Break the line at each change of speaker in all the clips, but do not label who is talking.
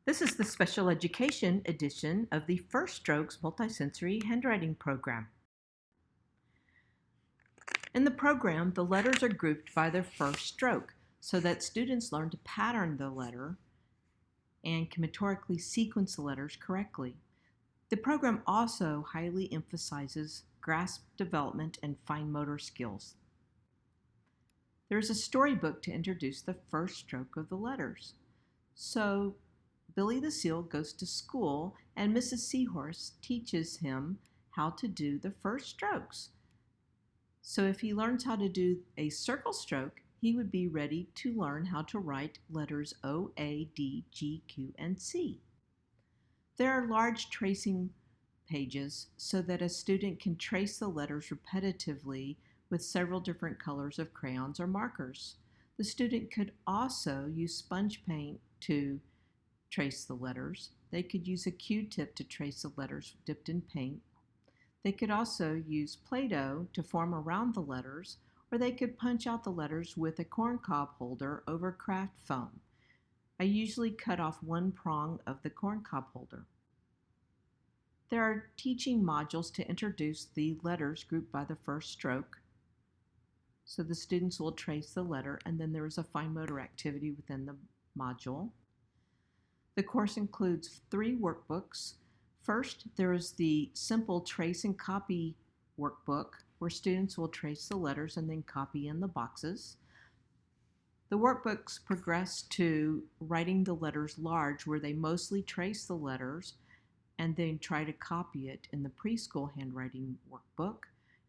This is the special education edition of the First Strokes Multisensory Handwriting Program. In the program, the letters are grouped by their first stroke so that students learn to pattern the letter and can metorically sequence the letters correctly. The program also highly emphasizes grasp development and fine motor skills. There is a storybook to introduce the first stroke of the letters. So Billy the Seal goes to school and Mrs. Seahorse teaches him how to do the first strokes. So if he learns how to do a circle stroke, he would be ready to learn how to write letters O, A, D, G, Q, and C. There are large tracing pages so that a student can trace the letters repetitively with several different colors of crayons or markers. The student could also use sponge paint to trace the letters. They could use a Q-tip to trace the letters dipped in paint. They could also use Play-Doh to form around the letters, or they could punch out the letters with a corncob holder over craft foam. I usually cut off one prong of the corncob holder. There are teaching modules to introduce the letters grouped by the first stroke. So the students will trace the letter, and then there is a fine motor activity within the module. The course includes 3 workbooks. First, there is the simple trace and copy workbook, where students will trace the letters and then copy in the boxes. The workbooks progress to writing the letters large, where they mostly trace the letters and then try to copy it in the preschool handwriting workbook.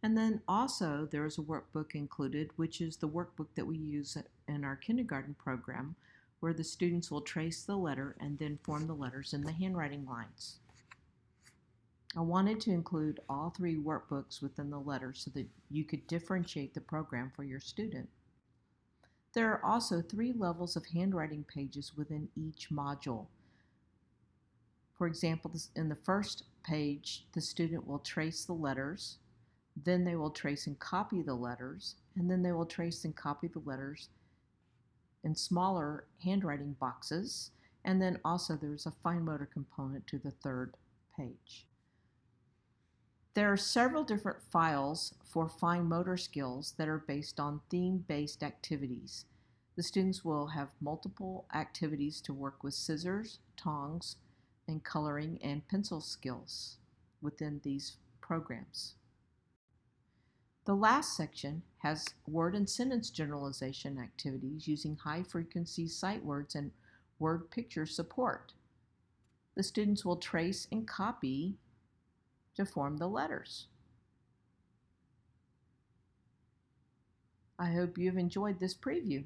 And then also there is a workbook included, which is the workbook that we use in our kindergarten program, where the students will trace the letter and then form the letters in the handwriting lines. I wanted to include all 3 workbooks within the letter so that you could differentiate the program for your student. There are also 3 levels of handwriting pages within each module. For example, in the first page, the student will trace the letters, then they will trace and copy the letters, and then they will trace and copy the letters in smaller handwriting boxes, and then also there's a fine motor component to the 3rd page. There are several different files for fine motor skills that are based on theme-based activities. The students will have multiple activities to work with scissors, tongs, and coloring and pencil skills within these programs. The last section has word and sentence generalization activities using high-frequency sight words and word picture support. The students will trace and copy to form the letters. I hope you've enjoyed this preview.